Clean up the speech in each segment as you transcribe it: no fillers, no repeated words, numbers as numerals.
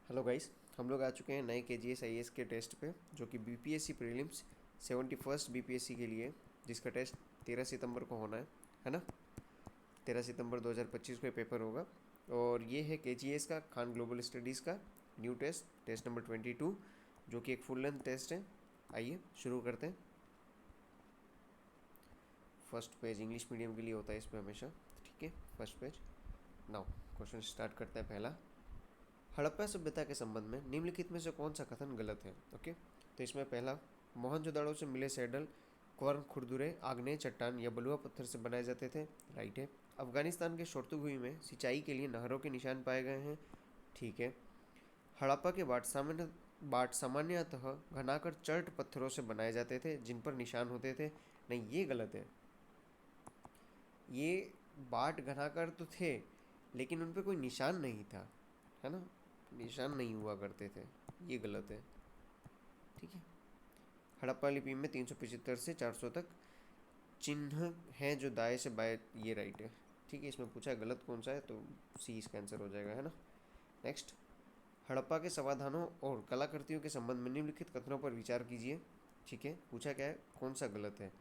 Hello guys, हम लोग आ चुके हैं नए KGS IAS के टेस्ट पे, जो कि BPSC प्रीलिम्स 71st BPSC के लिए, जिसका टेस्ट 13 सितंबर को होना है ना। 13 सितंबर 2025 को ये पेपर होगा। और ये है KGS का खान ग्लोबल स्टडीज़ का न्यू टेस्ट, टेस्ट नंबर 22, जो कि एक फुल लेंथ टेस्ट है। आइए शुरू करते हैं। फर्स्ट पेज इंग्लिश मीडियम के लिए होता है इस पर हमेशा, ठीक है। First page. Now question start करते हैं। पहला, हड़प्पा सभ्यता के संबंध में निम्नलिखित में से कौन सा कथन गलत है। ओके, तो इसमें पहला, मोहनजोदाड़ो से मिले सैडल क्वर्न खुरदुरे आग्नेय चट्टान या बलुआ पत्थर से बनाए जाते थे। राइट है। अफगानिस्तान के शोरतुगुई में सिंचाई के लिए नहरों के निशान पाए गए हैं। ठीक है। हड़प्पा के बाट सामान्यतः घनाकर चर्ट पत्थरों से बनाए जाते थे जिन पर निशान होते थे। नहीं, ये गलत है। ये बाट घनाकर तो थे, लेकिन उन पर कोई निशान नहीं था, है ना। निशान नहीं हुआ करते थे, ये गलत है। ठीक है। हड़प्पा लिपि में 375 से 400 तक चिन्ह हैं जो दाएं से बाएं, ये राइट है। ठीक है। इसमें पूछा है गलत कौन सा है, तो सी इसका आंसर हो जाएगा, है ना। नेक्स्ट, हड़प्पा के समाधानों और कलाकृतियों के संबंध में निम्नलिखित कथनों पर विचार कीजिए। ठीक है। पूछा क्या है, कौन सा गलत है।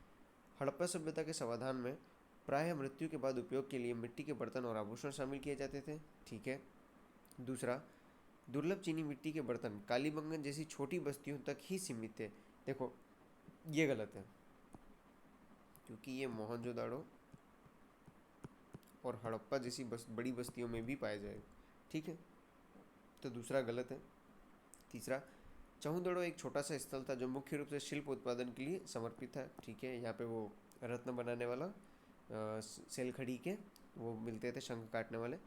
हड़प्पा सभ्यता के समाधान में प्रायः मृत्यु के बाद उपयोग के लिए मिट्टी के बर्तन और आभूषण शामिल किए जाते थे। ठीक है। दूसरा, दुर्लभ चीनी मिट्टी के बर्तन कालीबंगन जैसी छोटी बस्तियों तक ही सीमित थे। देखो, ये गलत है, क्योंकि ये मोहनजोदाड़ो और हड़प्पा जैसी बड़ी बस्तियों में भी पाए जाए। ठीक है, तो दूसरा गलत है। तीसरा, चहुदड़ो एक छोटा सा स्थल था जो मुख्य रूप से शिल्प उत्पादन के लिए समर्पित था। ठीक है। यहाँ पे वो रत्न बनाने वाला सेल खड़ी के वो मिलते थे, शंख काटने वाले।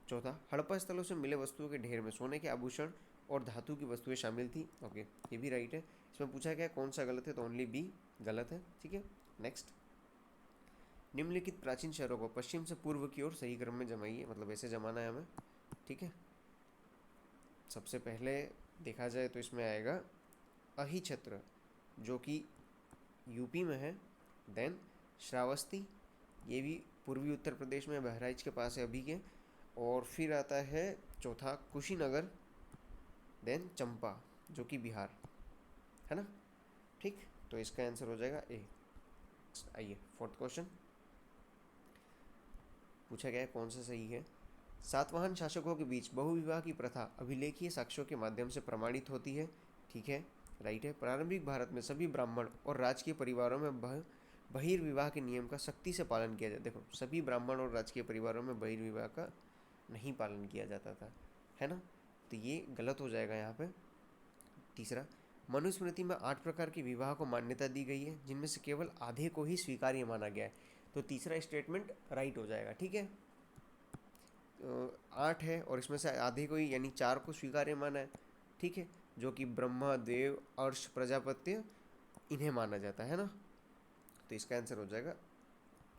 चौथा, हड़प्पा स्थलों से मिले वस्तुओं के ढेर में सोने के आभूषण और धातु की वस्तुएं शामिल थी। ओके, ये भी राइट है। इसमें पूछा गया कौन सा गलत है, तो ओनली बी गलत है। ठीक है। नेक्स्ट, निम्नलिखित प्राचीन शहरों को पश्चिम से पूर्व की ओर सही क्रम में जमाइए, मतलब ऐसे जमाना है हमें। ठीक है। सबसे पहले देखा जाए तो इसमें आएगा अहिछत्र, जो कि यूपी में है। देन श्रावस्ती, ये भी पूर्वी उत्तर प्रदेश में, बहराइच के पास है अभी के। और फिर आता है चौथा कुशीनगर। देन चंपा, जो कि बिहार, है ना। ठीक, तो इसका आंसर हो जाएगा ए। आइए फोर्थ क्वेश्चन। पूछा गया है कौन सा सही है। सातवाहन शासकों के बीच बहुविवाह की प्रथा अभिलेखीय साक्ष्यों के माध्यम से प्रमाणित होती है। ठीक है, राइट है। प्रारंभिक भारत में सभी ब्राह्मण और राजकीय परिवारों में बहिर्विवाह के नियम का सख्ती से पालन किया जाता। देखो, सभी ब्राह्मण और राजकीय परिवारों में बहिर्विवाह का नहीं पालन किया जाता था, है ना। तो ये गलत हो जाएगा यहाँ पे। तीसरा, मनुस्मृति में 8 प्रकार के विवाह को मान्यता दी गई है, जिनमें से केवल आधे को ही स्वीकार्य माना गया है। तो तीसरा स्टेटमेंट राइट हो जाएगा। ठीक है। 8 है और इसमें से आधे को ही, यानी 4 को स्वीकार्य माना है। ठीक है, जो कि ब्रह्मा, देव, अर्श, प्रजापत्य, इन्हें माना जाता है ना। तो इसका आंसर हो जाएगा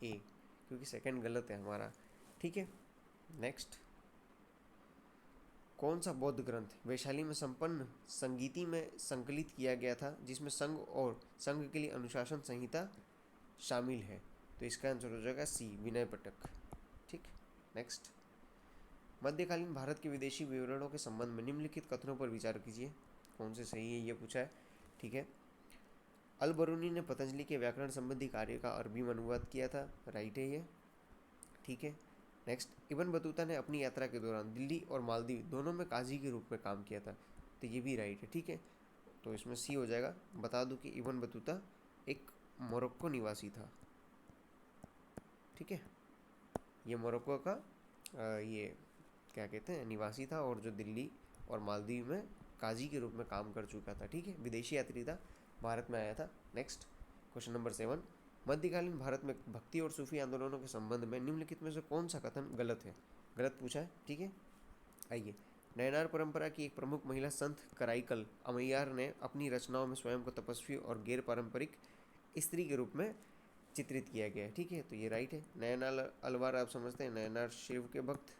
ए, क्योंकि सेकंड गलत है हमारा। ठीक है। नेक्स्ट, कौन सा बौद्ध ग्रंथ वैशाली में संपन्न संगीति में संकलित किया गया था, जिसमें संघ और संघ के लिए अनुशासन संहिता शामिल है। तो इसका आंसर हो जाएगा सी, विनय पिटक। ठीक। नेक्स्ट, मध्यकालीन भारत के विदेशी विवरणों के संबंध में निम्नलिखित कथनों पर विचार कीजिए, कौन से सही है, ये पूछा है। ठीक है। अल बरूनी ने पतंजलि के व्याकरण संबंधी कार्य का अरबी में अनुवाद किया था। राइट है ये। ठीक है। नेक्स्ट, इब्न बतूता ने अपनी यात्रा के दौरान दिल्ली और मालदीव दोनों में काजी के रूप में काम किया था। तो ये भी राइट है। ठीक है, तो इसमें सी हो जाएगा। बता दूं कि इब्न बतूता एक मोरक्को निवासी था। ठीक है, ये मोरक्को का ये क्या कहते हैं, निवासी था, और जो दिल्ली और मालदीव में काजी के रूप में काम कर चुका था। ठीक है, विदेशी यात्री था, भारत में आया था। नेक्स्ट, क्वेश्चन नंबर 7, मध्यकालीन भारत में भक्ति और सूफी आंदोलनों के संबंध में निम्नलिखित में से कौन सा कथन गलत है। गलत पूछा है। ठीक है। आइए, नयनार परंपरा की एक प्रमुख महिला संत कराईकल अमैयार ने अपनी रचनाओं में स्वयं को तपस्वी और गैर पारंपरिक स्त्री के रूप में चित्रित किया गया है। ठीक है, तो ये राइट है। नयनार अलवार आप समझते हैं, नयनार शिव के भक्त,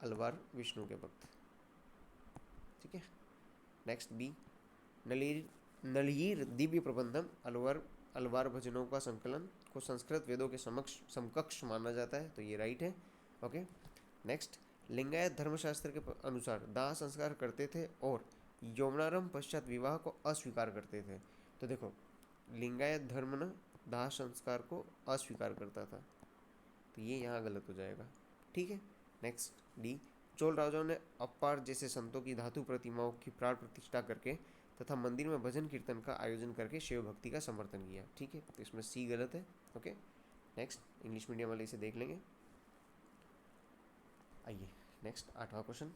अलवार विष्णु के भक्त। ठीक है। नेक्स्ट बी, नलीर नलयीर दिव्य प्रबंधम अलवर अलवार भजनों का संकलन को संस्कृत वेदों के समकक्ष माना जाता है। तो ये राइट है। ओके। नेक्स्ट, लिंगायत धर्मशास्त्र के अनुसार दाह संस्कार करते थे और यौवनारंभ पश्चात विवाह को अस्वीकार करते थे। तो देखो, लिंगायत धर्म ना दाह संस्कार को अस्वीकार करता था, तो ये यहाँ गलत हो जाएगा। ठीक है, नेक्स्ट डी, चोल राजाओं ने अप्पार जैसे संतों की धातु प्रतिमाओं की प्राण प्रतिष्ठा करके तथा मंदिर में भजन कीर्तन का आयोजन करके शिव भक्ति का समर्थन किया। ठीक है, तो इसमें सी गलत है। ओके, नेक्स्ट इंग्लिश मीडियम वाले इसे देख लेंगे। आइए नेक्स्ट 8वां क्वेश्चन,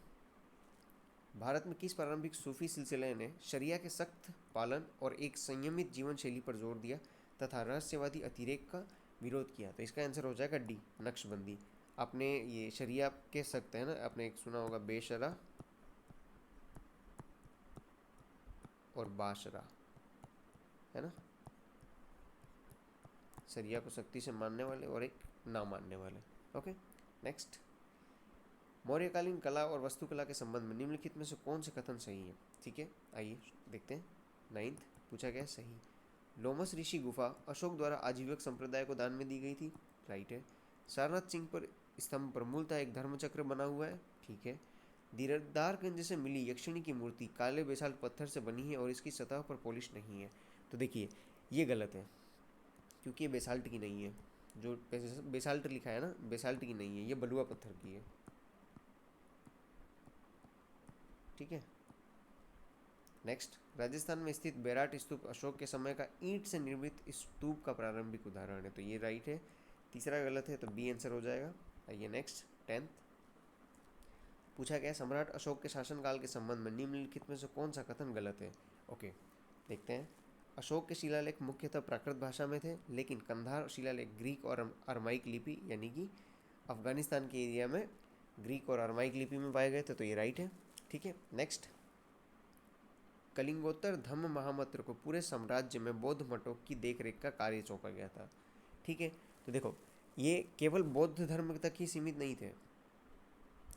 भारत में किस प्रारंभिक सूफी सिलसिले ने शरिया के सख्त पालन और एक संयमित जीवन शैली पर जोर दिया तथा रहस्यवादी अतिरेक का विरोध किया? तो इसका आंसर हो जाएगा डी, नक्शबंदी। आपने ये शरिया के सख्त है ना, आपने एक सुना होगा बेशरा और बाशरा, है ना, शरिया को सख्ती से मानने वाले और एक ना मानने वाले। ओके, नेक्स्ट, मौर्यकालीन कला और वास्तुकला के संबंध में निम्नलिखित में से कौन से कथन सही है? ठीक है, आइए देखते हैं। 9th पूछा गया सही, लोमस ऋषि गुफा अशोक द्वारा आजीविक संप्रदाय को दान में दी गई थी, राइट है। सारनाथ सिंह पर स्तंभ पर मूलतः एक धर्मचक्र बना हुआ है, ठीक है। दीदारगंज से मिली यक्षिणी की मूर्ति काले बेसाल्ट पत्थर से बनी है और इसकी सतह पर पॉलिश नहीं है। तो देखिए ये गलत है, क्योंकि ये बेसाल्ट की नहीं है। जो बेसाल्ट लिखा है ना, बेसाल्ट की नहीं है, ये बलुआ पत्थर की है। ठीक है, नेक्स्ट, राजस्थान में स्थित बैराट स्तूप अशोक के समय का ईंट से निर्मित स्तूप का प्रारंभिक उदाहरण है। तो ये राइट है। तीसरा गलत है, तो बी आंसर हो जाएगा। आइए नेक्स्ट 10th पूछा गया, सम्राट अशोक के शासनकाल के संबंध में निम्नलिखित में से कौन सा कथन गलत है? ओके, देखते हैं। अशोक के शिलालेख मुख्यतः प्राकृत भाषा में थे, लेकिन कंधार शिलालेख ग्रीक और अरमाइक लिपि यानी कि अफगानिस्तान के एरिया में ग्रीक और अरमाइक लिपि में पाए गए थे। तो ये राइट है। ठीक है, नेक्स्ट, कलिंगोत्तर धम्म महामंत्र को पूरे साम्राज्य में बौद्ध मठों की देखरेख का कार्य सौंपा गया था। ठीक है, तो देखो ये केवल बौद्ध धर्म तक ही सीमित नहीं थे,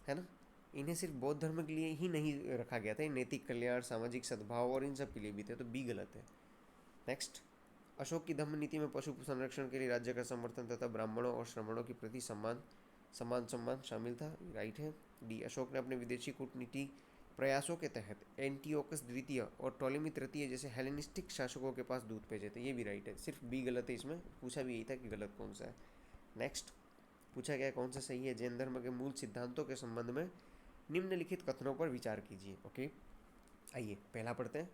है ना, इन्हें सिर्फ बौद्ध धर्म के लिए ही नहीं रखा गया था, ये नैतिक कल्याण, सामाजिक सद्भाव और इन सब के लिए भी थे। तो बी गलत है। नेक्स्ट, अशोक की धम्म नीति में पशु संरक्षण के लिए राज्य का समर्थन तथा ब्राह्मणों और श्रमणों के प्रति सम्मान शामिल था, राइट है। डी, अशोक ने अपने विदेशी कूटनीति प्रयासों के तहत एंटियोकस द्वितीय और टॉलेमी तृतीय जैसे हेलेनिस्टिक शासकों के पास दूत भेजे थे। ये भी राइट है, सिर्फ बी गलत है। इसमें पूछा भी यही था कि गलत कौन सा है। नेक्स्ट पूछा गया कौन सा सही है, जैन धर्म के मूल सिद्धांतों के संबंध में निम्नलिखित कथनों पर विचार कीजिए। ओके, आइए पहला पढ़ते हैं।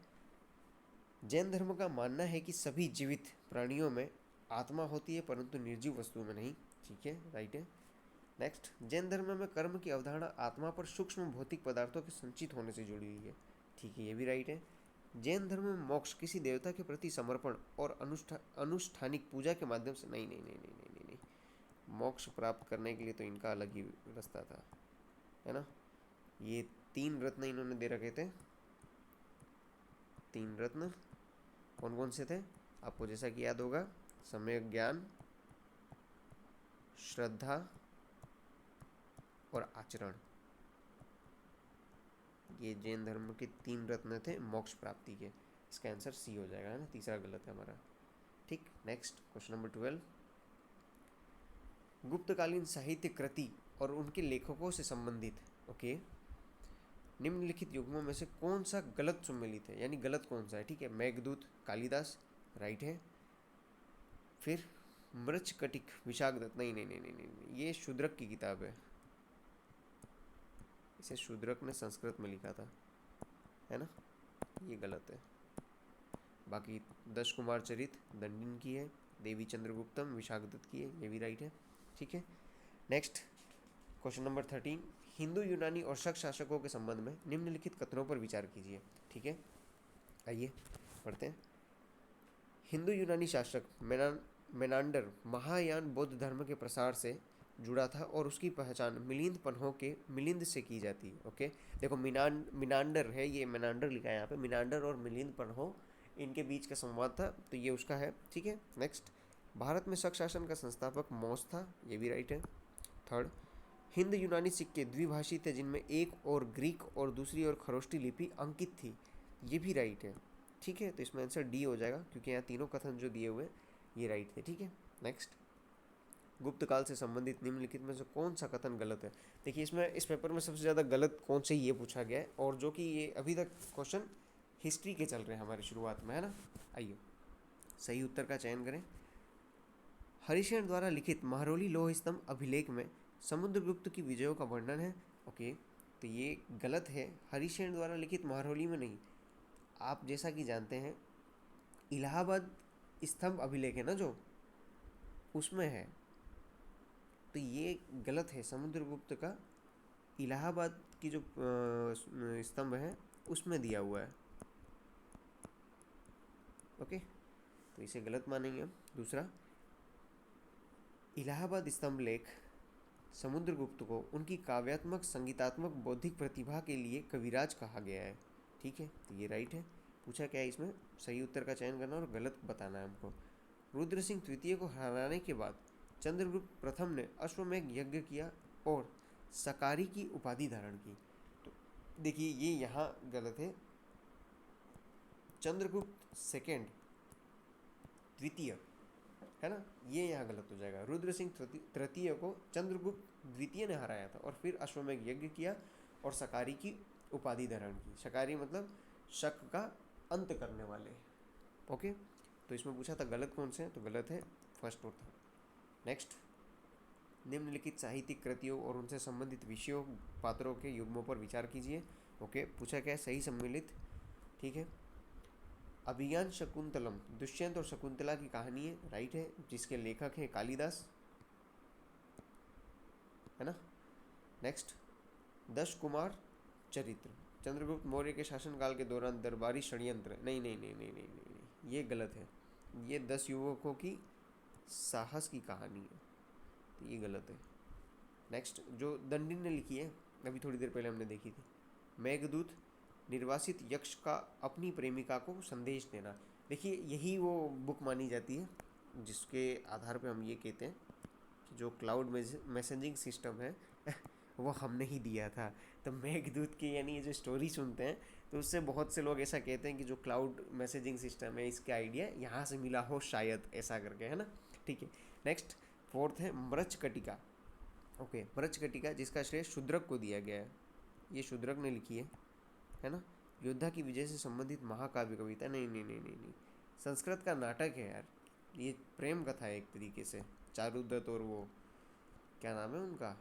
जैन धर्म का मानना है कि सभी जीवित प्राणियों में आत्मा होती है, परंतु निर्जीव वस्तुओं में नहीं। ठीक है, राइट है। नेक्स्ट, जैन धर्म में कर्म की अवधारणा आत्मा पर सूक्ष्म भौतिक पदार्थों के संचित होने से जुड़ी हुई है। ठीक है, ये भी राइट है। जैन धर्म में मोक्ष किसी देवता के प्रति समर्पण और अनुष्ठानिक पूजा के माध्यम से नहीं नहीं नहीं नहीं नहीं नहीं, नहीं। मोक्ष प्राप्त करने के लिए तो इनका अलग ही रास्ता था, है ना। ये 3 रत्न इन्होंने दे रखे थे। 3 रत्न कौन कौन से थे आपको जैसा कि याद होगा, सम्यक ज्ञान, श्रद्धा और आचरण। ये जैन धर्म के 3 रत्न थे मोक्ष प्राप्ति के। इसका आंसर सी हो जाएगा, है ना, तीसरा गलत है हमारा। ठीक, नेक्स्ट क्वेश्चन नंबर 12, गुप्तकालीन साहित्य कृति और उनके लेखकों से संबंधित ओके निम्नलिखित युग्मों में से कौन सा गलत सुमेलित है, यानी गलत कौन सा है? ठीक है, मेघदूत कालिदास, राइट है। फिर मृच्छकटिक विशाखदत्त, नहीं नहीं नहीं नहीं नहीं, ये शूद्रक की किताब है, इसे शूद्रक ने संस्कृत में लिखा था, है ना, ये गलत है। बाकी 10 कुमार चरित दंडिन की है, देवी चंद्रगुप्तम विशाखदत्त की है, ये भी राइट है। ठीक है, नेक्स्ट क्वेश्चन नंबर 13, हिंदू यूनानी और शक शासकों के संबंध में निम्नलिखित कथनों पर विचार कीजिए। ठीक है, आइए पढ़ते हैं। हिंदू यूनानी शासक मेनांडर महायान बौद्ध धर्म के प्रसार से जुड़ा था और उसकी पहचान मिलिंद पन्हों के मिलिंद से की जाती है। ओके, देखो मिनांडर है, ये मेनांडर लिखा है यहाँ पे, मिनांडर और मिलिंद पन्हों इनके बीच का संवाद था, तो ये उसका है। ठीक है, नेक्स्ट, भारत में शक शासन का संस्थापक मौस था, ये भी राइट है। थर्ड, हिंद यूनानी सिक्के द्विभाषी थे जिनमें एक और ग्रीक और दूसरी ओर खरोष्टी लिपि अंकित थी, ये भी राइट है। ठीक है, तो इसमें आंसर डी हो जाएगा, क्योंकि यहाँ तीनों कथन जो दिए हुए ये राइट थे। ठीक है, नेक्स्ट, गुप्त काल से संबंधित निम्नलिखित में से कौन सा कथन गलत है। देखिए इसमें इस पेपर में सबसे ज़्यादा गलत कौन से ये पूछा गया है, और जो कि ये अभी तक क्वेश्चन हिस्ट्री के चल रहे हैं हमारी शुरुआत में, है ना। आइए सही उत्तर का चयन करें। हरिशेन द्वारा लिखित महरौली लौह स्तंभ अभिलेख में समुद्रगुप्त की विजयों का वर्णन है। ओके, तो ये गलत है, हरिशेन द्वारा लिखित महरौली में नहीं। आप जैसा कि जानते हैं इलाहाबाद स्तंभ अभिलेख है ना जो, उसमें है, तो ये गलत है। समुद्रगुप्त का इलाहाबाद की जो स्तंभ है उसमें दिया हुआ है। ओके, तो इसे गलत मानेंगे हम। दूसरा, इलाहाबाद स्तंभ लेख समुद्रगुप्त को उनकी काव्यात्मक संगीतात्मक बौद्धिक प्रतिभा के लिए कविराज कहा गया है। ठीक है, तो ये राइट है। पूछा क्या है इसमें, सही उत्तर का चयन करना और गलत बताना है हमको। रुद्र सिंह तृतीय को हराने के बाद चंद्रगुप्त प्रथम ने अश्वमेघ यज्ञ किया और सकारी की उपाधि धारण की। तो देखिए ये यहाँ गलत है। चंद्रगुप्त सेकेंड द्वितीय है ना, ये यहाँ गलत हो जाएगा। रुद्र सिंह तृतीय को चंद्रगुप्त द्वितीय ने हराया था और फिर अश्वमेघ यज्ञ किया और सकारी की उपाधि धारण की। सकारी मतलब शक का अंत करने वाले। ओके, तो इसमें पूछा था गलत कौन से हैं, तो गलत है फर्स्ट और थर्ड। नेक्स्ट, निम्नलिखित साहित्यिक कृतियों और उनसे संबंधित विषयों पात्रों के युग्मों पर विचार कीजिए। ओके, पूछा क्या है, सही सम्मिलित। ठीक है, अभिज्ञान शकुंतलम दुष्यंत और शकुंतला की कहानी है, राइट है, जिसके लेखक हैं कालिदास, है ना। नेक्स्ट, दश कुमार चरित्र चंद्रगुप्त मौर्य के शासनकाल के दौरान दरबारी षड्यंत्र, नहीं नहीं नहीं नहीं नहीं नहीं, नहीं ये गलत है। ये 10 युवकों की साहस की कहानी है, तो ये गलत है। नेक्स्ट, जो दंडिन ने लिखी है, अभी थोड़ी देर पहले हमने देखी थी, मेघदूत निर्वासित यक्ष का अपनी प्रेमिका को संदेश देना। देखिए यही वो बुक मानी जाती है जिसके आधार पे हम ये कहते हैं कि जो क्लाउड मैसेजिंग सिस्टम है वो हमने ही दिया था। तो मेघदूत की यानी ये जो स्टोरी सुनते हैं तो उससे बहुत से लोग ऐसा कहते हैं कि जो क्लाउड मैसेजिंग सिस्टम है इसका आइडिया यहाँ से मिला हो शायद, ऐसा करके, है ना। ठीक है, नेक्स्ट फोर्थ है मृच्छकटिका। ओके, मृच्छकटिका जिसका श्रेय शूद्रक को दिया गया है, ये शूद्रक ने लिखी है ना। योद्धा की विजय से संबंधित महाकाव्य कविता, नहीं नहीं नहीं नहीं नहीं, संस्कृत का नाटक है यार, ये प्रेम कथा है एक तरीके से। चारुदत्त और वो क्या नाम है उनका,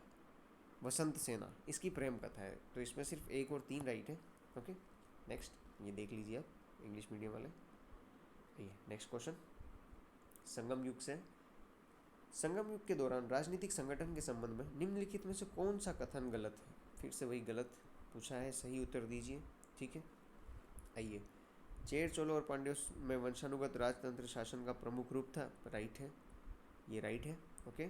वसंत सेना, इसकी प्रेम कथा है। तो इसमें सिर्फ 1 और 3 राइट है। ओके, नेक्स्ट, ये देख लीजिए आप इंग्लिश मीडियम वाले। ये नेक्स्ट क्वेश्चन संगम युग से। संगम युग के दौरान राजनीतिक संगठन के संबंध में निम्नलिखित में से कौन सा कथन गलत है। फिर से वही गलत पूछा है, सही उत्तर दीजिए। ठीक है, आइए, चेर चोलों और पांड्यों में वंशानुगत राजतंत्र शासन का प्रमुख रूप था, राइट है, ये राइट है। ओके,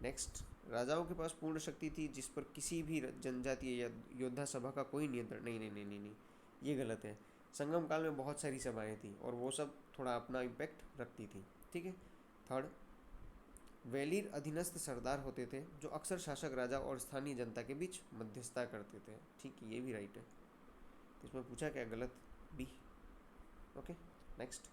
नेक्स्ट, राजाओं के पास पूर्ण शक्ति थी जिस पर किसी भी जनजातीय या योद्धा सभा का कोई नियंत्रण, नहीं नहीं नहीं नहीं नहीं, ये गलत है। संगम काल में बहुत सारी सभाएं थी और वो सब थोड़ा अपना इम्पैक्ट रखती थी। ठीक है, थर्ड, वेलीर अधीनस्थ सरदार होते थे जो अक्सर शासक राजा और स्थानीय जनता के बीच मध्यस्थता करते थे। ठीक है, ये भी राइट है। तो इसमें पूछा क्या, गलत, बी। ओके, नेक्स्ट,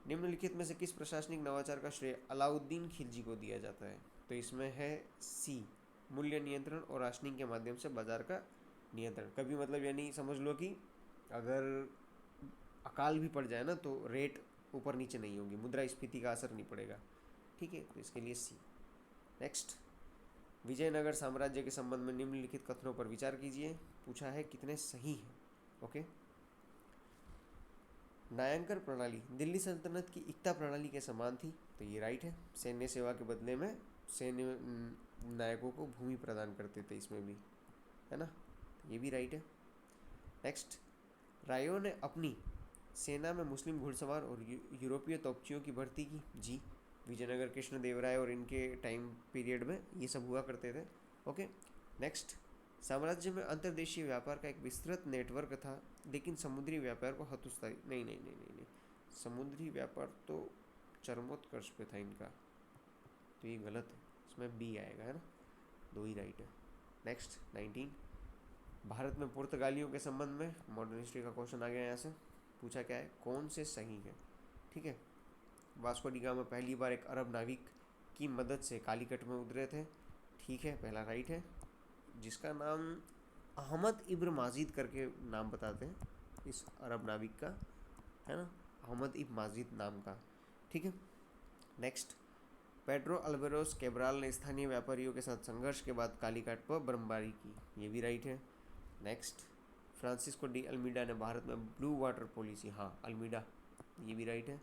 निम्नलिखित में से किस प्रशासनिक नवाचार का श्रेय अलाउद्दीन खिलजी को दिया जाता है। तो इसमें है सी, मूल्य नियंत्रण और राशनिंग के माध्यम से बाजार का नियंत्रण। कभी मतलब यानी समझ लो कि अगर अकाल भी पड़ जाए ना तो रेट ऊपर नीचे नहीं होगी, मुद्रास्फीति का असर नहीं पड़ेगा। ठीक है, तो इसके लिए सी। नेक्स्ट, विजयनगर साम्राज्य के संबंध में निम्नलिखित कथनों पर विचार कीजिए। पूछा है कितने सही हैं। ओके, नायंकर प्रणाली दिल्ली सल्तनत की इक्ता प्रणाली के समान थी, तो ये राइट है। सैन्य सेवा के बदले में सैन्य नायकों को भूमि प्रदान करते थे, इसमें भी, है ना, ये भी राइट है। नेक्स्ट, रायों ने अपनी सेना में मुस्लिम घुड़सवार और यूरोपीय तोपचियों की भर्ती की, जी। विजयनगर कृष्णदेवराय और इनके टाइम पीरियड में ये सब हुआ करते थे। ओके, नेक्स्ट, साम्राज्य में अंतर्देशीय व्यापार का एक विस्तृत नेटवर्क था लेकिन समुद्री व्यापार को हतोत्साही, नहीं नहीं नहीं नहीं नहीं, समुद्री व्यापार तो चरमोत्कर्ष पे था इनका, तो ये गलत है, इसमें बी आएगा, है ना, 2 ही राइट है। नेक्स्ट 19, भारत में पुर्तगालियों के संबंध में मॉडर्न हिस्ट्री का क्वेश्चन आ गया यहाँ से। पूछा क्या है, कौन से सही है। ठीक है, वास्को डी गामा पहली बार एक अरब नाविक की मदद से कालीकट में उतरे थे, ठीक है, पहला राइट है। जिसका नाम अहमद इब्न माजिद करके नाम बताते हैं इस अरब नाविक का, है ना, अहमद इब्न माजिद नाम का, ठीक है। नेक्स्ट, पेड्रो अल्वारेस कैब्राल ने स्थानीय व्यापारियों के साथ संघर्ष के बाद कालीघाट पर बर्फबारी की, ये भी राइट है। नेक्स्ट, फ्रांसिस्को डी अल्मीडा ने भारत में ब्लू वाटर पॉलिसी, हाँ अल्मीडा, ये भी राइट है।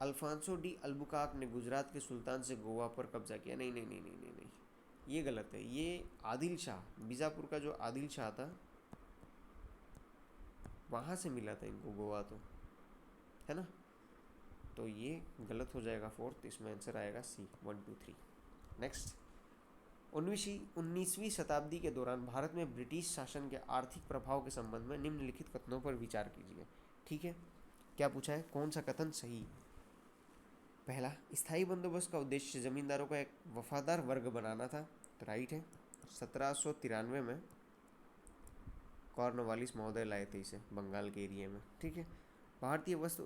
अल्फांसो डी अल्बुकार्क ने गुजरात के सुल्तान से गोवा पर कब्जा किया, नहीं नहीं नहीं नहीं नहीं नहीं, ये गलत है। ये आदिल शाह, बीजापुर का जो आदिल शाह था वहाँ से मिला था इनको गोवा, तो है ना, तो ये गलत हो जाएगा फोर्थ, इसमें आंसर आएगा सी, 1 2 3। नेक्स्ट, 19वीं शताब्दी के दौरान भारत में ब्रिटिश शासन के आर्थिक प्रभाव के संबंध में निम्नलिखित कथनों पर विचार कीजिए, ठीक है। क्या पूछा है, कौन सा कथन सही। पहला, स्थायी बंदोबस्त का उद्देश्य जमींदारों का एक वफादार वर्ग बनाना था, तो राइट है। 1793 में कॉर्नवालिस महोदय लाए थे इसे बंगाल के एरिया में, ठीक है। भारतीय वस्त्र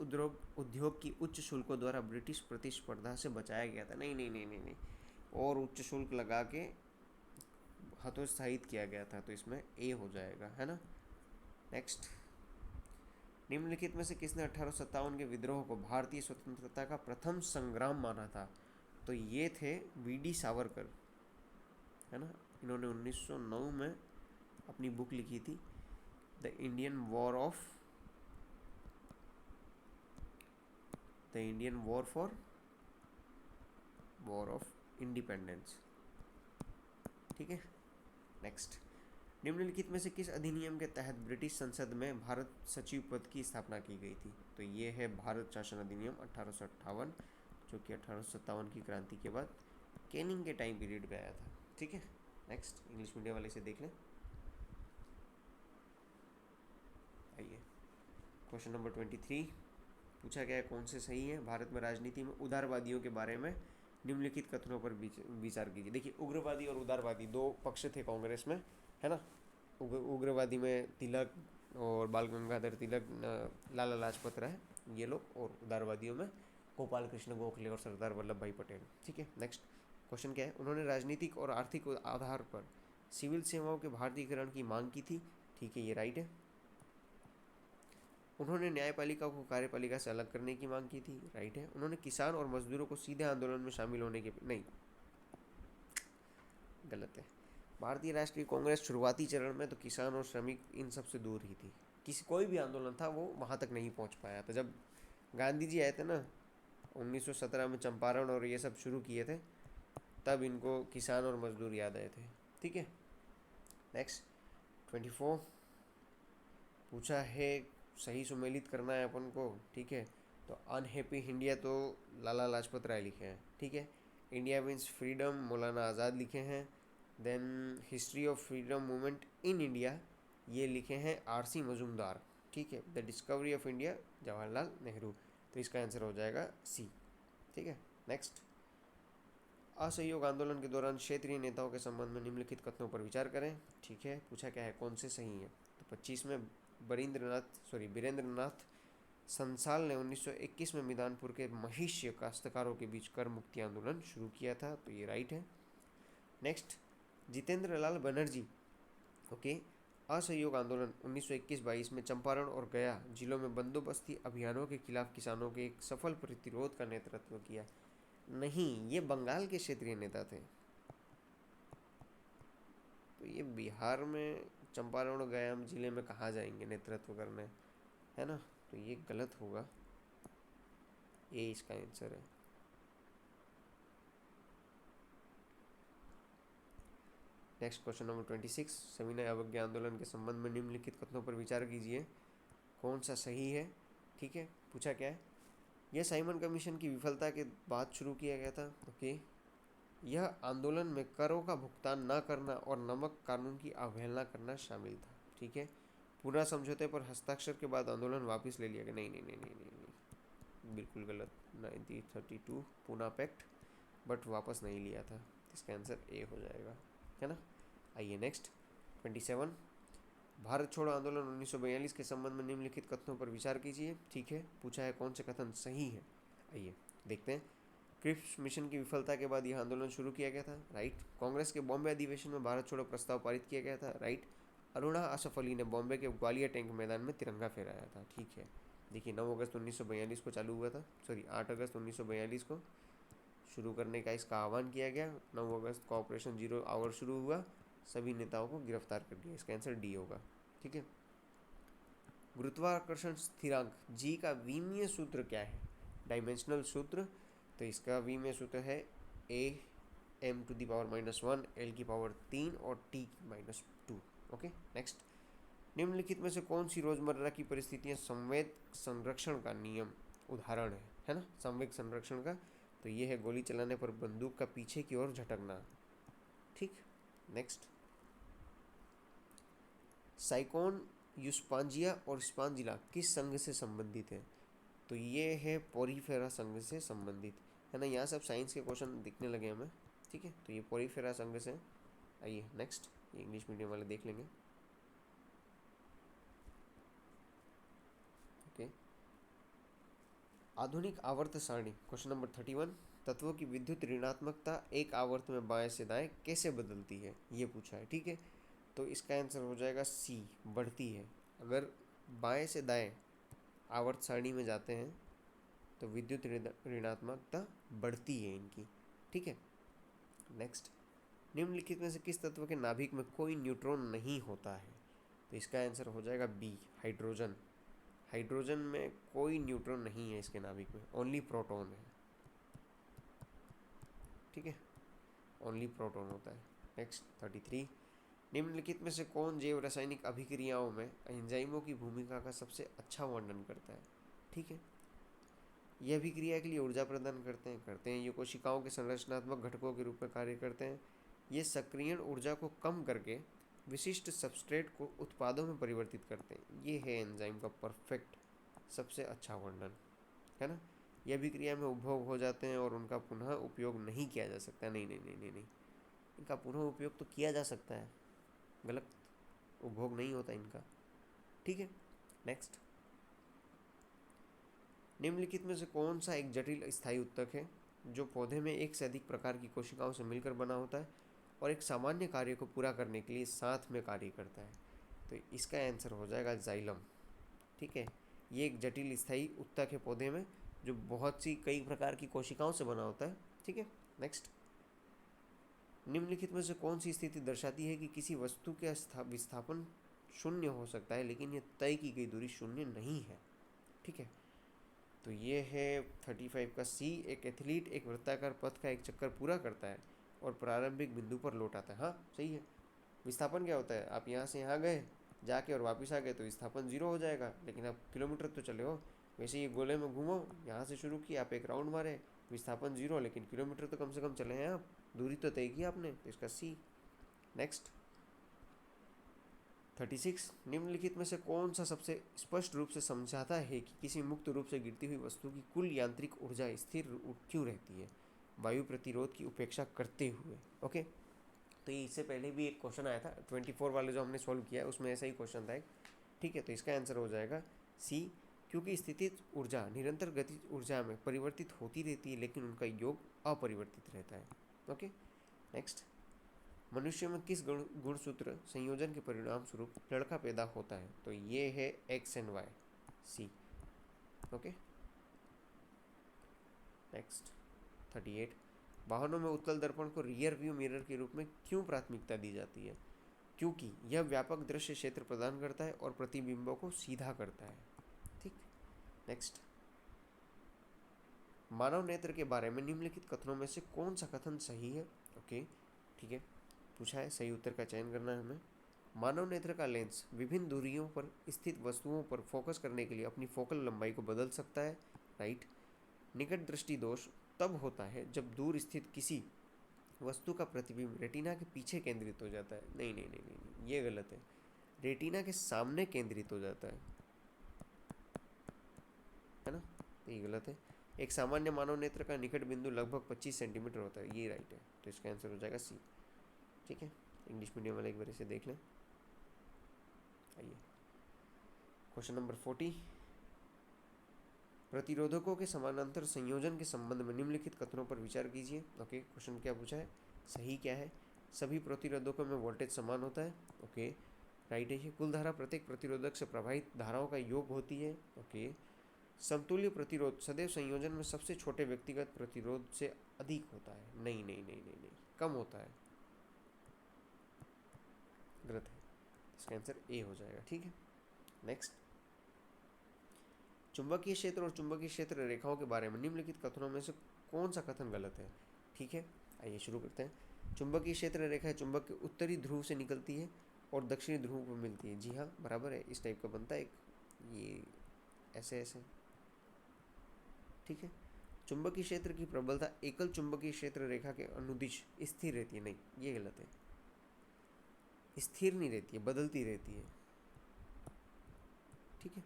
उद्योग की उच्च शुल्कों द्वारा ब्रिटिश प्रतिस्पर्धा से बचाया गया था, नहीं नहीं नहीं नहीं नहीं, और उच्च शुल्क लगा के हतोत्साहित किया गया था, तो इसमें ए हो जाएगा, है ना। नेक्स्ट, निम्नलिखित में से किसने 1857 के विद्रोह को भारतीय स्वतंत्रता का प्रथम संग्राम माना था, तो ये थे वीडी सावरकर, है ना। इन्होंने 1909 में अपनी बुक लिखी थी the Indian war of independence, ठीक है। नेक्स्ट, निम्नलिखित में से किस अधिनियम के तहत ब्रिटिश संसद में भारत सचिव पद की स्थापना की गई थी, तो ये है भारत शासन अधिनियम 1858, जो कि 1857 की क्रांति के बाद कैनिंग के टाइम पीरियड पे आया था, ठीक है। नेक्स्ट, इंग्लिश मीडियम वाले से देख लें। आइए, क्वेश्चन नंबर 23 पूछा गया है, कौन से सही है। भारत में राजनीति में उदारवादियों के बारे में निम्नलिखित कथनों पर विचार कीजिए। देखिए, उग्रवादी और उदारवादी दो पक्ष थे कांग्रेस में, है ना। उग्रवादी में तिलक और बाल गंगाधर तिलक, लाला लाजपत राय, ये लोग, और उदारवादियों में गोपाल कृष्ण गोखले और सरदार वल्लभ भाई पटेल, ठीक है। नेक्स्ट क्वेश्चन क्या है, उन्होंने राजनीतिक और आर्थिक आधार पर सिविल सेवाओं के भारतीयकरण की मांग की थी, ठीक है, ये राइट है। उन्होंने न्यायपालिका को कार्यपालिका से अलग करने की मांग की थी, राइट है। उन्होंने किसान और मजदूरों को सीधे आंदोलन में शामिल होने के, नहीं, गलत है। भारतीय राष्ट्रीय कांग्रेस शुरुआती चरण में तो किसान और श्रमिक इन सब से दूर ही थी, कोई भी आंदोलन था वो वहाँ तक नहीं पहुँच पाया था। जब गांधी जी आए थे ना 1917 में, चंपारण और ये सब शुरू किए थे, तब इनको किसान और मजदूर याद आए थे, ठीक है। नेक्स्ट 24 पूछा है, सही सुमेलित करना है अपन को, ठीक है। तो अनहैप्पी इंडिया तो लाला लाजपत राय लिखे हैं, ठीक है। इंडिया मीन्स फ्रीडम मौलाना आज़ाद लिखे हैं। Then history of freedom movement in India, ये लिखे हैं आरसी मजूमदार, ठीक है। The discovery of India Jawaharlal Nehru, तो इसका आंसर हो जाएगा सी, ठीक है। नेक्स्ट, असहयोग आंदोलन के दौरान क्षेत्रीय नेताओं के संबंध में निम्नलिखित कथनों पर विचार करें, ठीक है। पूछा क्या है, कौन से सही है। तो 25 में बीरेंद्रनाथ संसाल ने 1921 में मिदानपुर के महिष्य काश्तकारों के बीच कर मुक्ति आंदोलन शुरू किया था, तो ये राइट है। नेक्स्ट, जितेंद्र लाल बनर्जी, ओके, असहयोग आंदोलन 1921-22 में चंपारण और गया जिलों में बंदोबस्ती अभियानों के खिलाफ किसानों के एक सफल प्रतिरोध का नेतृत्व किया, नहीं, ये बंगाल के क्षेत्रीय नेता थे। तो ये बिहार में चंपारण और गया जिले में कहाँ जाएंगे नेतृत्व करने, है ना, तो ये गलत होगा, ये इसका आंसर है। नेक्स्ट क्वेश्चन नंबर 26, सविनय अवज्ञा आंदोलन के संबंध में निम्नलिखित कथनों पर विचार कीजिए, कौन सा सही है, ठीक है। पूछा क्या है, यह साइमन कमीशन की विफलता के बाद शुरू किया गया था, ओके। यह आंदोलन में करों का भुगतान न करना और नमक कानून की अवहेलना करना शामिल था, ठीक है। पूरा समझौते पर हस्ताक्षर के बाद आंदोलन वापस ले लिया गया, नहीं नहीं नहीं नहीं नहीं, नहीं। बिल्कुल गलत, 1932 पूना पैक्ट, बट वापस नहीं लिया था, इसका आंसर ए हो जाएगा, है ना। आइए नेक्स्ट 27, भारत छोड़ो आंदोलन 1942 के संबंध में निम्नलिखित कथनों पर विचार कीजिए, ठीक है। पूछा है कौन से कथन सही है, आइए देखते हैं। क्रिप्स मिशन की विफलता के बाद यह आंदोलन शुरू किया गया था, राइट। कांग्रेस के बॉम्बे अधिवेशन में भारत छोड़ो प्रस्ताव पारित किया गया था, राइट। अरुणा आसफ अली ने बॉम्बे के ग्वालियर टैंक मैदान में तिरंगा फहराया था, ठीक है। देखिए 9 अगस्त 1942 को चालू हुआ था, सॉरी 8 अगस्त 1942 को शुरू करने का इसका आह्वान किया गया। 9 अगस्त को ऑपरेशन 0 आवर शुरू हुआ, सभी नेताओं को गिरफ्तार कर दिया। इसका आंसर डी होगा, ठीक है। गुरुत्वाकर्षण स्थिरांक जी का विमीय सूत्र क्या है? डायमेंशनल सूत्र, तो इसका विमीय सूत्र है a m to the power -1 l की पावर 3 और t की -2। Okay, next. निम्नलिखित में से कौन सी रोजमर्रा की परिस्थितियां संवेग संरक्षण का नियम उदाहरण है ना, संवेग संरक्षण का? तो ये है गोली चलाने पर बंदूक का पीछे की ओर झटकना, ठीक। नेक्स्ट, साइकोन यूस्पांजिया और स्पांजिला किस संघ से संबंधित है? तो ये है पोरीफेरा संघ से संबंधित है ना। यहाँ सब साइंस के क्वेश्चन दिखने लगे हमें, ठीक है। तो ये पोरीफेरा संघ से। आइए नेक्स्ट, ये इंग्लिश मीडियम वाले देख लेंगे। ओके, आधुनिक आवर्त सारणी, क्वेश्चन नंबर 31। तत्वों की विद्युत ऋणात्मकता एक आवर्त में बाएं से दाएं कैसे बदलती है, ये पूछा है, ठीक है। तो इसका आंसर हो जाएगा सी, बढ़ती है। अगर बाएं से दाएं आवर्त सारणी में जाते हैं तो विद्युत ऋणात्मकता बढ़ती है इनकी, ठीक है। नेक्स्ट, निम्नलिखित में से किस तत्व के नाभिक में कोई न्यूट्रॉन नहीं होता है? तो इसका आंसर हो जाएगा बी, हाइड्रोजन। हाइड्रोजन में कोई न्यूट्रॉन नहीं है इसके नाभिक में, ओनली प्रोटॉन है, ठीक है, ओनली प्रोटॉन होता है। नेक्स्ट 33। निम्नलिखित में से कौन जैव रासायनिक अभिक्रियाओं में एंजाइमों की भूमिका का सबसे अच्छा वर्णन करता है? ठीक है, यह अभिक्रिया के लिए ऊर्जा प्रदान करते हैं। ये कोशिकाओं के संरचनात्मक घटकों के रूप में कार्य करते हैं। ये सक्रियण ऊर्जा को कम करके विशिष्ट सबस्ट्रेट को उत्पादों में परिवर्तित करते हैं। ये है एंजाइम का परफेक्ट सबसे अच्छा वर्णन, है ना। यह अभिक्रिया में उपभोग हो जाते हैं और उनका पुनः उपयोग नहीं किया जा सकता। नहीं नहीं नहीं नहीं नहीं, इनका पुनः उपयोग तो किया जा सकता है, गलत उपभोग नहीं होता इनका, ठीक है। नेक्स्ट, निम्नलिखित में से कौन सा एक जटिल स्थायी उत्तक है जो पौधे में एक से अधिक प्रकार की कोशिकाओं से मिलकर बना होता है और एक सामान्य कार्य को पूरा करने के लिए साथ में कार्य करता है? तो इसका आंसर हो जाएगा जाइलम, ठीक है। ये एक जटिल स्थायी उत्तक है पौधे में जो बहुत सी कई प्रकार की कोशिकाओं से बना होता है, ठीक है। नेक्स्ट, निम्नलिखित में से कौन सी स्थिति दर्शाती है कि किसी वस्तु के विस्थापन शून्य हो सकता है लेकिन यह तय की गई दूरी शून्य नहीं है, ठीक है। तो ये है 35 का सी। एक एथलीट एक वृत्ताकार पथ का एक चक्कर पूरा करता है और प्रारंभिक बिंदु पर लौट आता है। हाँ सही है। विस्थापन क्या होता है? आप यहाँ से यहाँ गए जाके और वापस आ गए तो विस्थापन 0 हो जाएगा, लेकिन आप किलोमीटर तो चले हो। वैसे ही गोले में घूमो, यहाँ से शुरू किया, आप एक राउंड मारे, विस्थापन 0, लेकिन किलोमीटर तो कम से कम चले हैं आप, दूरी तो तय की आपने, तो इसका सी। नेक्स्ट 36। निम्नलिखित में से कौन सा सबसे स्पष्ट रूप से समझाता है कि किसी मुक्त रूप से गिरती हुई वस्तु की कुल यांत्रिक ऊर्जा स्थिर क्यों रहती है वायु प्रतिरोध की उपेक्षा करते हुए? ओके, तो ये इससे पहले भी एक क्वेश्चन आया था 24 वाले जो हमने सॉल्व किया उसमें ऐसा ही क्वेश्चन था एक, ठीक है। तो इसका आंसर हो जाएगा सी, क्योंकि स्थितिज ऊर्जा निरंतर गतिज ऊर्जा में परिवर्तित होती रहती है लेकिन उनका योग अपरिवर्तित रहता है। ओके, नेक्स्ट, मनुष्य में किस गुणसूत्र संयोजन के परिणाम स्वरूप लड़का पैदा होता है? तो ये है X and Y, C. Okay, next 38। वाहनों में उत्तल दर्पण को रियर व्यू मिरर के रूप में क्यों प्राथमिकता दी जाती है? क्योंकि यह व्यापक दृश्य क्षेत्र प्रदान करता है और प्रतिबिंबों को सीधा करता है, ठीक। नेक्स्ट, मानव नेत्र के बारे में निम्नलिखित कथनों में से कौन सा कथन सही है? ओके, ठीक है, पूछा है, सही उत्तर का चयन करना है हमें। मानव नेत्र का लेंस विभिन्न दूरियों पर स्थित वस्तुओं पर फोकस करने के लिए अपनी फोकल लंबाई को बदल सकता है, राइट। निकट दृष्टि दोष तब होता है जब दूर स्थित किसी वस्तु का प्रतिबिंब रेटिना के पीछे केंद्रित हो जाता है। नहीं नहीं नहीं नहीं, नहीं, ये गलत है, रेटिना के सामने केंद्रित हो जाता है ना, ये गलत है। एक सामान्य मानव नेत्र का निकट बिंदु लगभग 25 सेंटीमीटर होता है, ये राइट है, तो इसका आंसर हो जाएगा सी, ठीक है। इंग्लिश मीडियम वाले एक बार इसे देख लें। आइए क्वेश्चन नंबर 40। प्रतिरोधकों के समानांतर संयोजन के संबंध में निम्नलिखित कथनों पर विचार कीजिए। ओके, क्वेश्चन क्या पूछा है, सही क्या है। सभी प्रतिरोधकों में वोल्टेज समान होता है। ओके, राइट है। कुल धारा प्रत्येक प्रतिरोधक से प्रवाहित धाराओं का योग होती है। ओके, समतुल्य प्रतिरोध सदैव संयोजन में सबसे छोटे व्यक्तिगत प्रतिरोध से अधिक होता है। नहीं नहीं नहीं नहीं नहीं, कम होता है, गलत है। इसका आंसर ए हो जाएगा। ठीक है, नेक्स्ट। चुंबकीय क्षेत्र और चुंबकीय क्षेत्र रेखाओं के बारे में निम्नलिखित कथनों में से कौन सा कथन गलत है। ठीक है, आइए शुरू करते हैं। चुंबकीय क्षेत्र रेखा चुंबक के उत्तरी ध्रुव से निकलती है और दक्षिणी ध्रुव पर मिलती है। जी हाँ, बराबर है, इस टाइप का बनता है एक, ये ऐसे ऐसे। ठीक है, चुंबकीय क्षेत्र की प्रबलता एकल चुंबकीय क्षेत्र रेखा के अनुदिश स्थिर रहती है। नहीं, ये गलत है, स्थिर नहीं रहती है, बदलती रहती है। ठीक है,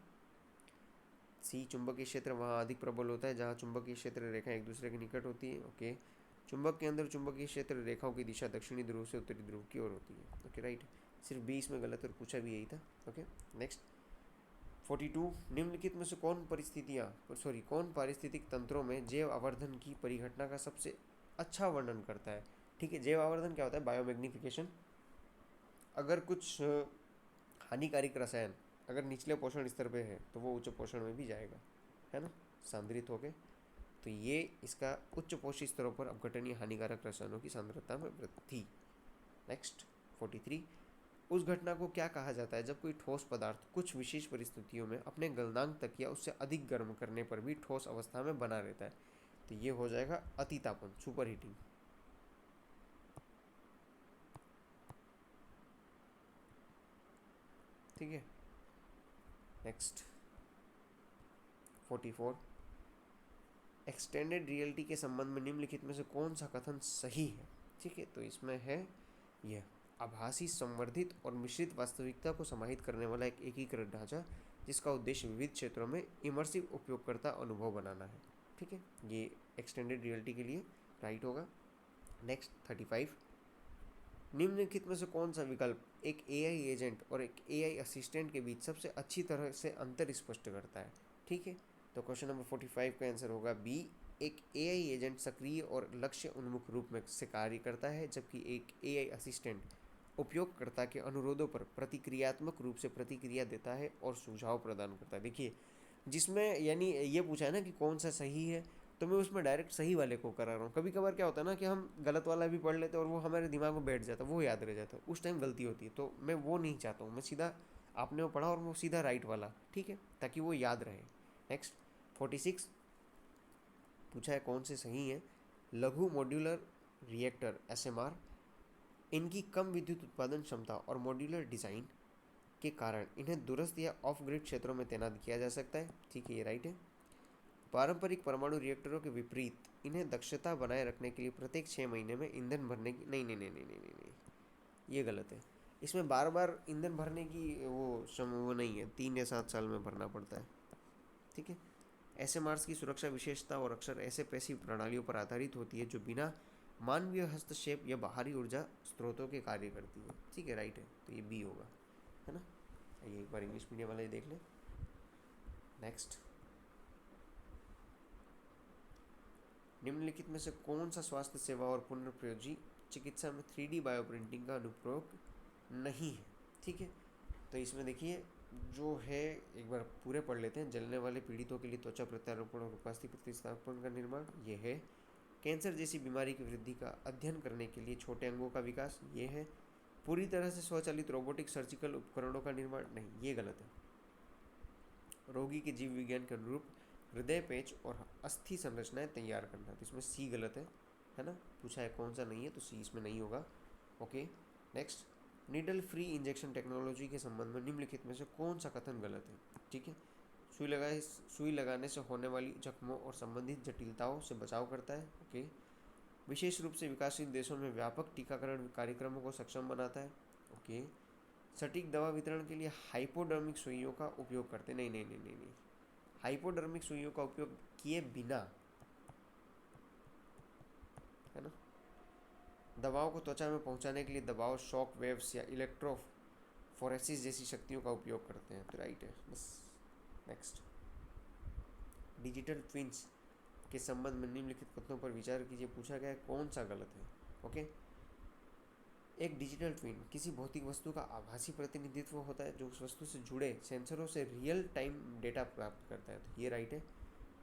सी, चुंबकीय क्षेत्र वहाँ अधिक प्रबल होता है जहाँ चुंबकीय क्षेत्र रेखा एक दूसरे के निकट होती है। ओके, चुंबक के अंदर चुंबकीय क्षेत्र रेखाओं की दिशा दक्षिणी ध्रुव से उत्तरी ध्रुव की ओर होती है। ओके, राइट, सिर्फ 20 में गलत और पूछा भी यही था। Okay, next. 42, निम्नलिखित में से कौन पारिस्थितिक तंत्रों में जैव आवर्धन की परिघटना का सबसे अच्छा वर्णन करता है। ठीक है, जैव आवर्धन क्या होता है, बायोमैग्निफिकेशन। अगर कुछ हानिकारक रसायन अगर निचले पोषण स्तर पे है तो वो उच्च पोषण में भी जाएगा, है ना, सांद्रित होके। तो ये इसका उच्च पोषी स्तरों पर अपघटनीय हानिकारक रसायनों की सांद्रता में वृद्धि। नेक्स्ट, 43, उस घटना को क्या कहा जाता है जब कोई ठोस पदार्थ कुछ विशेष परिस्थितियों में अपने गलनांक तक या उससे अधिक गर्म करने पर भी ठोस अवस्था में बना रहता है। तो ये हो जाएगा अतितापन, सुपर हीटिंग। ठीक है, नेक्स्ट। 44, एक्सटेंडेड रियलिटी के संबंध में निम्नलिखित में से कौन सा कथन सही है। ठीक है, तो इसमें है यह, आभासी, संवर्धित और मिश्रित वास्तविकता को समाहित करने वाला एक एकीकृत ढांचा जिसका उद्देश्य विविध क्षेत्रों में इमर्सिव उपयोगकर्ता अनुभव बनाना है। ठीक है, ये एक्सटेंडेड रियलिटी के लिए राइट होगा। नेक्स्ट, 35, निम्नलिखित में से कौन सा विकल्प एक एआई एजेंट और एक एआई असिस्टेंट के बीच सबसे अच्छी तरह से अंतर स्पष्ट करता है। ठीक है, तो क्वेश्चन नंबर 45 का आंसर होगा बी, एक एआई एजेंट सक्रिय और लक्ष्य उन्मुख रूप में से कार्य करता है जबकि एक एआई असिस्टेंट उपयोगकर्ता के अनुरोधों पर प्रतिक्रियात्मक रूप से प्रतिक्रिया देता है और सुझाव प्रदान करता है। देखिए, जिसमें यानी ये पूछा है ना कि कौन सा सही है, तो मैं उसमें डायरेक्ट सही वाले को करा रहा हूँ। कभी कभार क्या होता है ना कि हम गलत वाला भी पढ़ लेते हैं और वो हमारे दिमाग में बैठ जाता है, वो याद रह जाता है, उस टाइम गलती होती है। तो मैं वो नहीं चाहता हूँ, मैं सीधा आपने वो पढ़ा और वो सीधा राइट वाला, ठीक है, ताकि वो याद रहे। नेक्स्ट, 46 पूछा है कौन से सही है। लघु मॉड्यूलर रिएक्टर एसएमआर, इनकी कम विद्युत उत्पादन क्षमता और मॉड्यूलर डिज़ाइन के कारण इन्हें दूरस्थ या ऑफ ग्रिड क्षेत्रों में तैनात किया जा सकता है। ठीक है, ये राइट है। पारंपरिक परमाणु रिएक्टरों के विपरीत इन्हें दक्षता बनाए रखने के लिए प्रत्येक 6 महीने में ईंधन भरने की नहीं नहीं नहीं नहीं नहीं नहीं, नहीं। ये गलत है। इसमें बार बार ईंधन भरने की वो नहीं है, 3 या 7 साल में भरना पड़ता है। ठीक है, एसएमआर्स की सुरक्षा विशेषता और अक्सर ऐसे पैसिव प्रणालियों पर आधारित होती है जो बिना मानवीय हस्तक्षेप या बाहरी ऊर्जा स्रोतों के कार्य करती है। ठीक है, राइट है, तो ये बी होगा, है ना। ये एक बार इंग्लिश मीडियम वाले देख लें। नेक्स्ट, निम्नलिखित में से कौन सा स्वास्थ्य सेवा और पुनर्प्रयोजी चिकित्सा में 3D बायोप्रिंटिंग का अनुप्रयोग नहीं है। ठीक है, तो इसमें देखिए जो है, एक बार पूरे पढ़ लेते हैं। जलने वाले पीड़ितों के लिए त्वचा प्रत्यारोपण और उपास्थि प्रतिस्थापन का निर्माण, ये है। कैंसर जैसी बीमारी की वृद्धि का अध्ययन करने के लिए छोटे अंगों का विकास, ये है। पूरी तरह से स्वचालित रोबोटिक सर्जिकल उपकरणों का निर्माण, नहीं, ये गलत है। रोगी के जीव विज्ञान के अनुरूप हृदय पेच और अस्थि संरचनाएं तैयार करना, तो इसमें सी गलत है ना। पूछा है कौन सा नहीं है, तो सी इसमें नहीं होगा। Okay, next, needle free injection technology के संबंध में निम्नलिखित में से कौन सा कथन गलत है। ठीक है, सुई लगाने से होने वाली जख्मों और संबंधित जटिलताओं से बचाव करता है। ओके, विशेष रूप से विकासशील देशों में व्यापक टीकाकरण कार्यक्रमों को सक्षम बनाता है। ओके, सटीक दवा वितरण के लिए हाइपोडर्मिक सुइयों का उपयोग करते, नहीं नहीं नहीं नहीं नहीं, हाइपोडर्मिक सुइयों का उपयोग किए बिना, है ना। दवाओं को त्वचा में पहुंचाने के लिए दबाव, शॉक वेव्स या इलेक्ट्रोफोरेसिस जैसी शक्तियों का उपयोग करते हैं, तो राइट है बस। नेक्स्ट, डिजिटल ट्विन्स के संबंध में निम्नलिखित कथनों पर विचार कीजिए। पूछा गया है कौन सा गलत है। ओके, एक डिजिटल ट्विन किसी भौतिक वस्तु का आभासी प्रतिनिधित्व होता है जो उस वस्तु से जुड़े सेंसरों से रियल टाइम डेटा प्राप्त करता है, तो ये राइट है।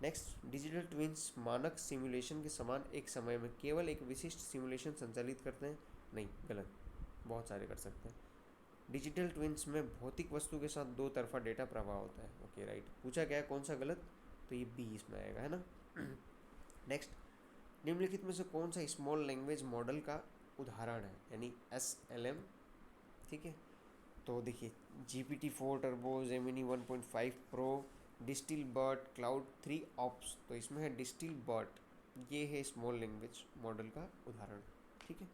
नेक्स्ट, डिजिटल ट्विन्स मानक सिमुलेशन के समान एक समय में केवल एक विशिष्ट सिमुलेशन संचालित करते हैं, नहीं, गलत, बहुत सारे कर सकते हैं। डिजिटल ट्विन्स में भौतिक वस्तु के साथ दो तरफा डेटा प्रवाह होता है, ओके राइट। पूछा गया है कौन सा गलत, तो ये बी इसमें आएगा, है ना। नेक्स्ट, निम्नलिखित में से कौन सा स्मॉल लैंग्वेज मॉडल का उदाहरण है, यानी SLM, ठीक है। तो देखिए, GPT-4 Turbo, Gemini 1.5 Pro, DistilBERT, Claude 3 Opus, तो इसमें है डिस्टिल बर्ट, ये है स्मॉल लैंग्वेज मॉडल का उदाहरण, ठीक है।